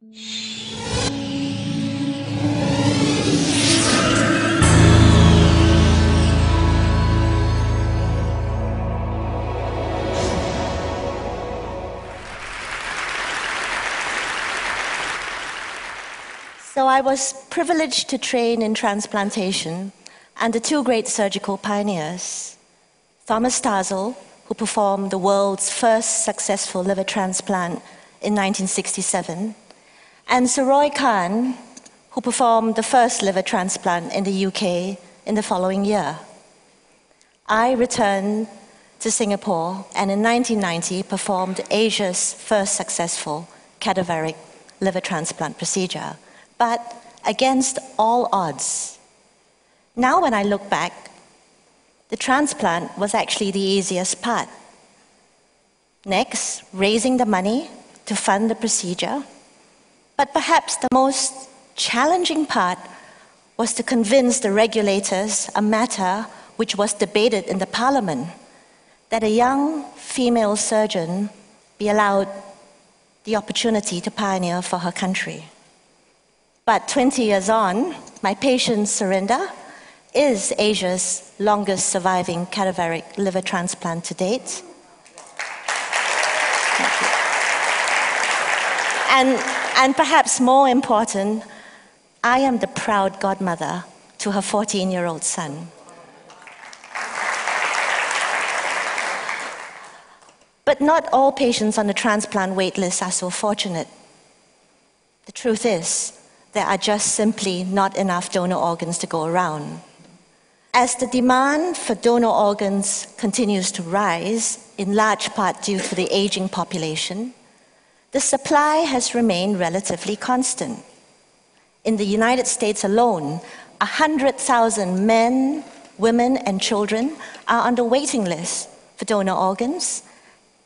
So I was privileged to train in transplantation under two great surgical pioneers, Thomas Tazel, who performed the world's first successful liver transplant in 1967, and Saroy Khan, who performed the first liver transplant in the UK in the following year. I returned to Singapore and in 1990 performed Asia's first successful cadaveric liver transplant procedure, but against all odds. Now when I look back, the transplant was actually the easiest part. Next, raising the money to fund the procedure. But perhaps the most challenging part was to convince the regulators, a matter which was debated in the parliament, that a young female surgeon be allowed the opportunity to pioneer for her country. But 20 years on, my patient Surinder is Asia's longest surviving cadaveric liver transplant to date. And perhaps more important, I am the proud godmother to her 14-year-old son. But not all patients on the transplant waitlist are so fortunate. The truth is, there are just simply not enough donor organs to go around. As the demand for donor organs continues to rise, in large part due to the aging population, the supply has remained relatively constant. In the United States alone, 100,000 men, women, and children are on the waiting list for donor organs,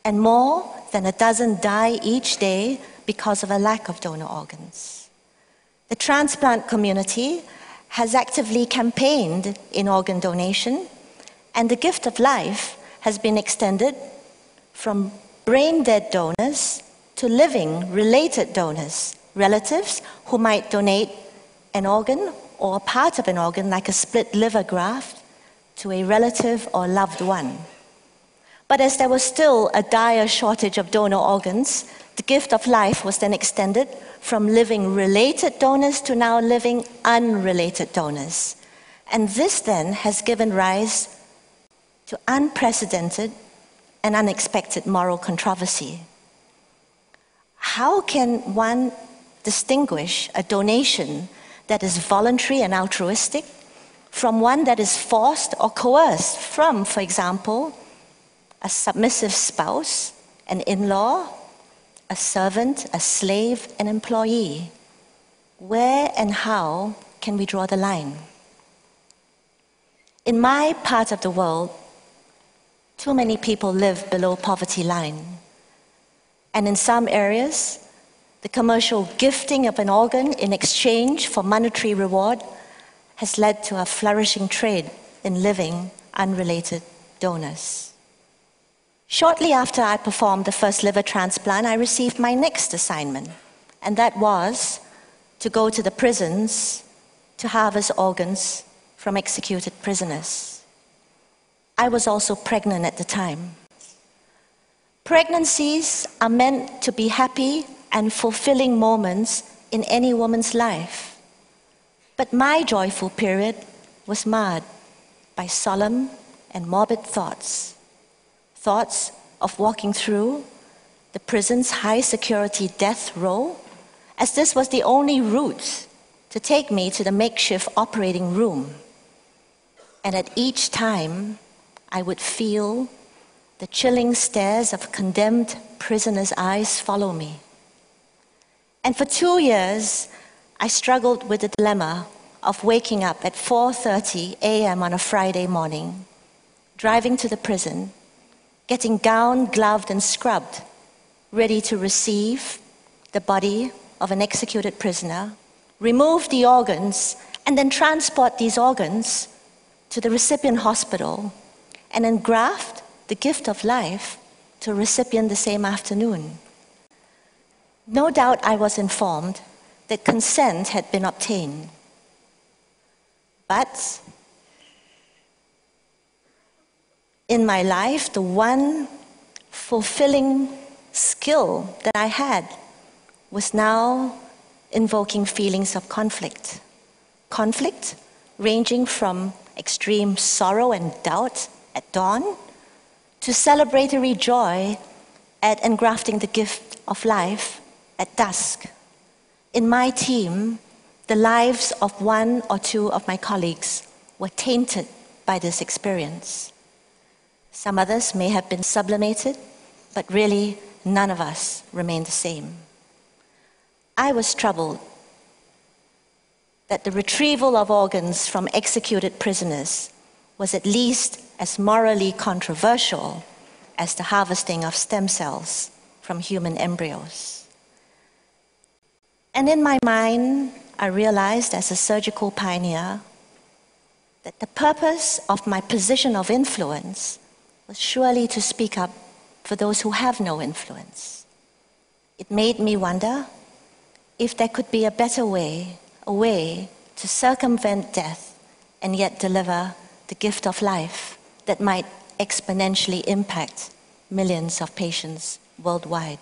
and more than a dozen die each day because of a lack of donor organs. The transplant community has actively campaigned in organ donation, and the gift of life has been extended from brain-dead donors to living related donors, relatives who might donate an organ or a part of an organ like a split liver graft to a relative or loved one. But as there was still a dire shortage of donor organs, the gift of life was then extended from living related donors to now living unrelated donors. And this then has given rise to unprecedented and unexpected moral controversy. How can one distinguish a donation that is voluntary and altruistic from one that is forced or coerced from, for example, a submissive spouse, an in-law, a servant, a slave, an employee? Where and how can we draw the line? In my part of the world, too many people live below poverty line. And in some areas, the commercial gifting of an organ in exchange for monetary reward has led to a flourishing trade in living unrelated donors. Shortly after I performed the first liver transplant, I received my next assignment, and that was to go to the prisons to harvest organs from executed prisoners. I was also pregnant at the time. Pregnancies are meant to be happy and fulfilling moments in any woman's life. But my joyful period was marred by solemn and morbid thoughts. Thoughts of walking through the prison's high-security death row, as this was the only route to take me to the makeshift operating room. And at each time, I would feel the chilling stares of condemned prisoners' eyes follow me. And for 2 years, I struggled with the dilemma of waking up at 4:30 a.m. on a Friday morning, driving to the prison, getting gowned, gloved, and scrubbed, ready to receive the body of an executed prisoner, remove the organs, and then transport these organs to the recipient hospital, and then graft the gift of life to a recipient the same afternoon. No doubt I was informed that consent had been obtained. But in my life, the one fulfilling skill that I had was now invoking feelings of conflict. Conflict ranging from extreme sorrow and doubt at dawn to celebratory joy at engrafting the gift of life at dusk. In my team, the lives of one or two of my colleagues were tainted by this experience. Some others may have been sublimated, but really none of us remained the same. I was troubled that the retrieval of organs from executed prisoners was at least as morally controversial as the harvesting of stem cells from human embryos. And in my mind, I realized as a surgical pioneer that the purpose of my position of influence was surely to speak up for those who have no influence. It made me wonder if there could be a better way, a way to circumvent death and yet deliver the gift of life that might exponentially impact millions of patients worldwide.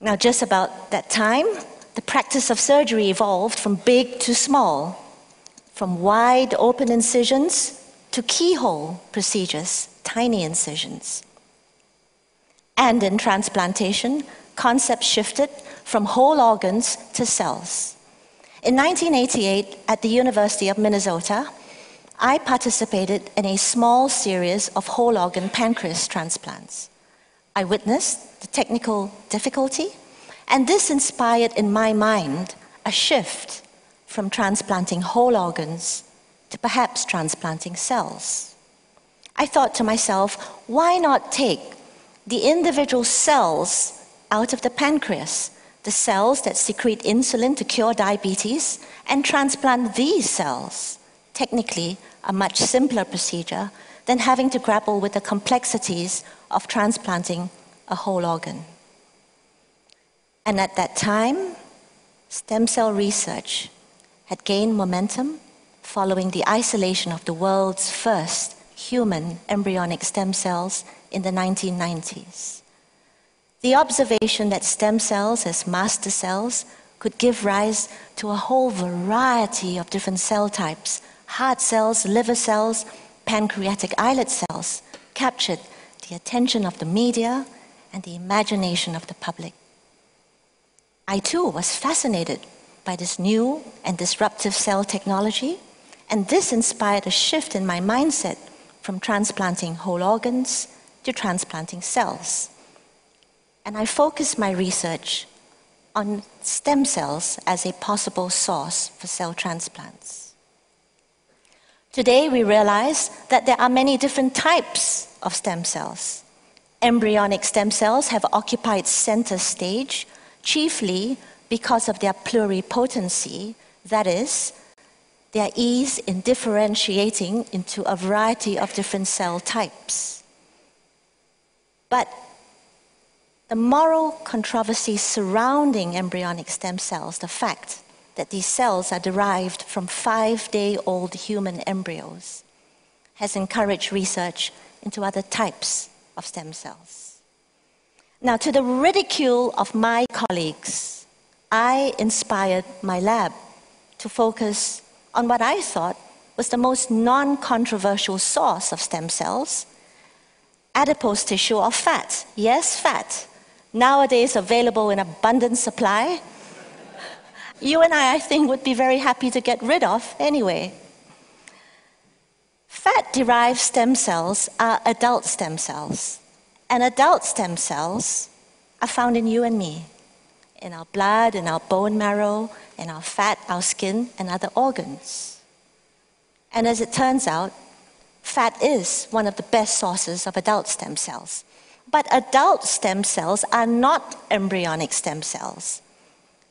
Now, just about that time, the practice of surgery evolved from big to small, from wide open incisions to keyhole procedures, tiny incisions. And in transplantation, concepts shifted from whole organs to cells. In 1988, at the University of Minnesota, I participated in a small series of whole organ pancreas transplants. I witnessed the technical difficulty, and this inspired in my mind a shift from transplanting whole organs to perhaps transplanting cells. I thought to myself, why not take the individual cells out of the pancreas, the cells that secrete insulin to cure diabetes, and transplant these cells? Technically, a much simpler procedure than having to grapple with the complexities of transplanting a whole organ. And at that time, stem cell research had gained momentum following the isolation of the world's first human embryonic stem cells in the 1990s. The observation that stem cells as master cells could give rise to a whole variety of different cell types, heart cells, liver cells, pancreatic islet cells, captured the attention of the media and the imagination of the public. I too was fascinated by this new and disruptive cell technology, and this inspired a shift in my mindset from transplanting whole organs to transplanting cells. And I focused my research on stem cells as a possible source for cell transplants. Today we realize that there are many different types of stem cells. Embryonic stem cells have occupied center stage, chiefly because of their pluripotency, that is, their ease in differentiating into a variety of different cell types. But the moral controversy surrounding embryonic stem cells, the fact that these cells are derived from 5-day-old human embryos, has encouraged research into other types of stem cells. Now, to the ridicule of my colleagues, I inspired my lab to focus on what I thought was the most non-controversial source of stem cells, adipose tissue or fat. Yes, fat. Nowadays available in abundant supply. You and I think, would be very happy to get rid of anyway. Fat-derived stem cells are adult stem cells. And adult stem cells are found in you and me, in our blood, in our bone marrow, in our fat, our skin, and other organs. And as it turns out, fat is one of the best sources of adult stem cells. But adult stem cells are not embryonic stem cells.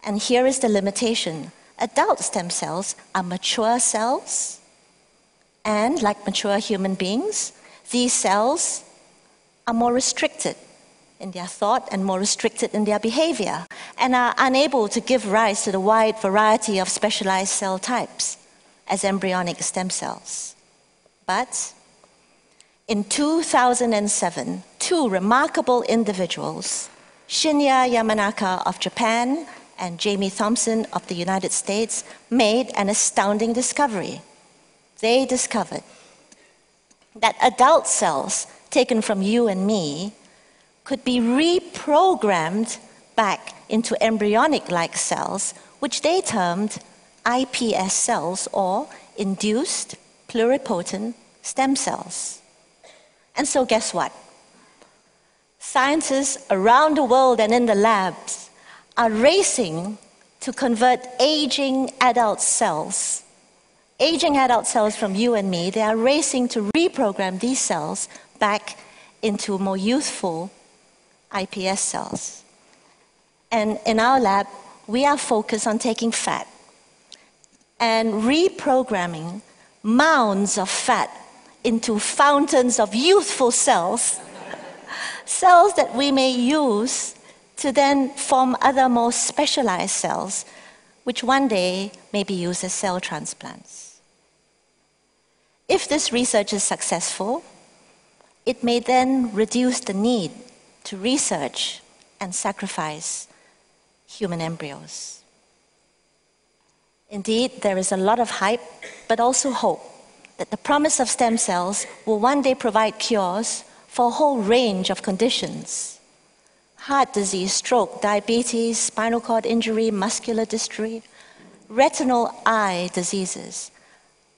And here is the limitation. Adult stem cells are mature cells, and like mature human beings, these cells are more restricted in their thought and more restricted in their behavior, and are unable to give rise to the wide variety of specialized cell types as embryonic stem cells. But in 2007, two remarkable individuals, Shinya Yamanaka of Japan and Jamie Thompson of the United States, made an astounding discovery. They discovered that adult cells taken from you and me could be reprogrammed back into embryonic-like cells, which they termed iPS cells, or induced pluripotent stem cells. And so guess what? Scientists around the world and in the labs are racing to convert aging adult cells from you and me. They are racing to reprogram these cells back into more youthful iPS cells. And in our lab, we are focused on taking fat and reprogramming mounds of fat into fountains of youthful cells, cells that we may use to then form other more specialized cells, which one day may be used as cell transplants. If this research is successful, it may then reduce the need to research and sacrifice human embryos. Indeed, there is a lot of hype, but also hope that the promise of stem cells will one day provide cures for a whole range of conditions: heart disease, stroke, diabetes, spinal cord injury, muscular dystrophy, retinal eye diseases.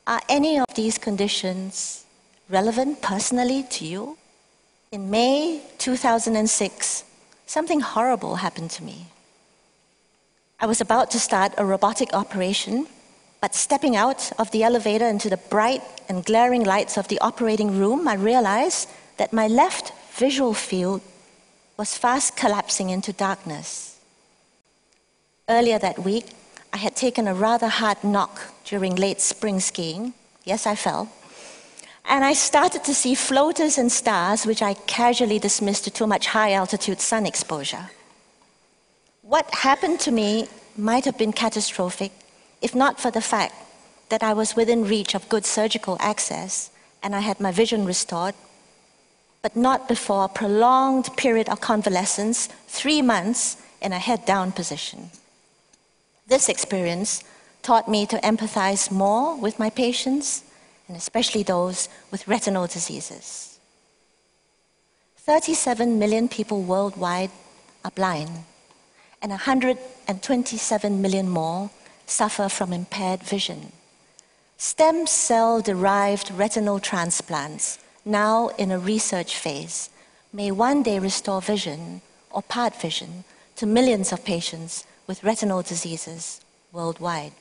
Are any of these conditions relevant personally to you? In May 2006, something horrible happened to me. I was about to start a robotic operation, but stepping out of the elevator into the bright and glaring lights of the operating room, I realized that my left visual field was fast collapsing into darkness. Earlier that week, I had taken a rather hard knock during late spring skiing. Yes, I fell. And I started to see floaters and stars, which I casually dismissed to too much high-altitude sun exposure. What happened to me might have been catastrophic, if not for the fact that I was within reach of good surgical access and I had my vision restored, but not before a prolonged period of convalescence, 3 months in a head-down position. This experience taught me to empathize more with my patients, and especially those with retinal diseases. 37 million people worldwide are blind, and 127 million more suffer from impaired vision. Stem cell-derived retinal transplants, now in a research phase, may one day restore vision or part vision to millions of patients with retinal diseases worldwide.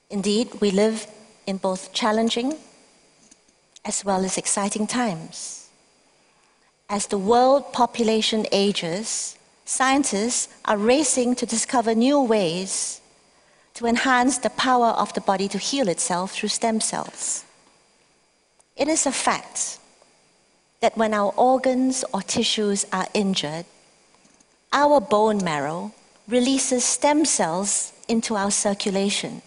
Indeed, we live in both challenging as well as exciting times. As the world population ages, scientists are racing to discover new ways to enhance the power of the body to heal itself through stem cells. It is a fact that when our organs or tissues are injured, our bone marrow releases stem cells into our circulation.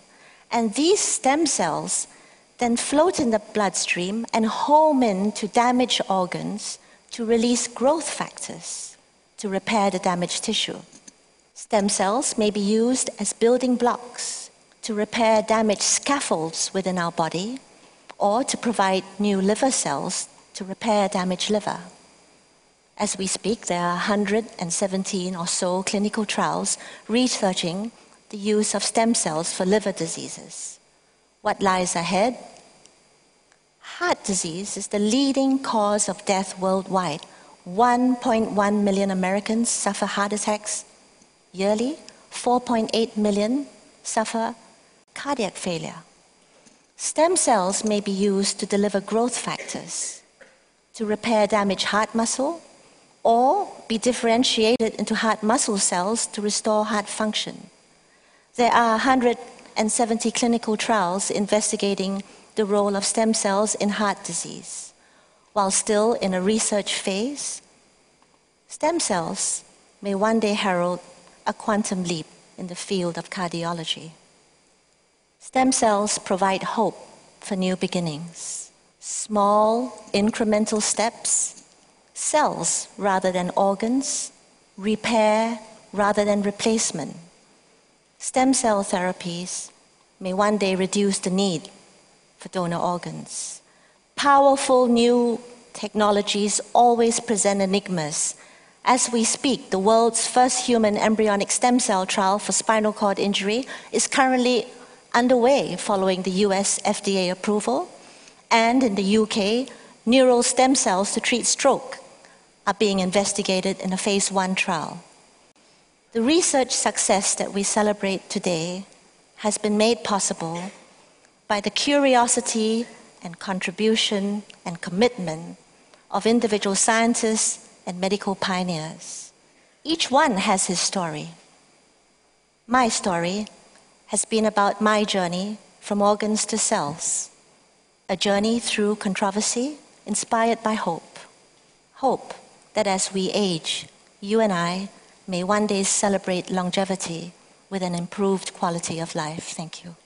And these stem cells then float in the bloodstream and home in to damaged organs to release growth factors to repair the damaged tissue. Stem cells may be used as building blocks to repair damaged scaffolds within our body, or to provide new liver cells to repair damaged liver. As we speak, there are 117 or so clinical trials researching the use of stem cells for liver diseases. What lies ahead? Heart disease is the leading cause of death worldwide. 1.1 million Americans suffer heart attacks yearly. 4.8 million suffer cardiac failure. Stem cells may be used to deliver growth factors, to repair damaged heart muscle, or be differentiated into heart muscle cells to restore heart function. There are 170 clinical trials investigating the role of stem cells in heart disease. While still in a research phase, Stem cells may one day herald a quantum leap in the field of cardiology. Stem cells provide hope for new beginnings. Small, incremental steps, cells rather than organs, repair rather than replacement. Stem cell therapies may one day reduce the need for donor organs. Powerful new technologies always present enigmas. As we speak, the world's first human embryonic stem cell trial for spinal cord injury is currently underway following the US FDA approval. And in the UK, neural stem cells to treat stroke are being investigated in a phase 1 trial. The research success that we celebrate today has been made possible by the curiosity and contribution and commitment of individual scientists and medical pioneers. Each one has his story. My story has been about my journey from organs to cells, a journey through controversy inspired by hope. Hope that as we age, you and I may one day celebrate longevity with an improved quality of life. Thank you.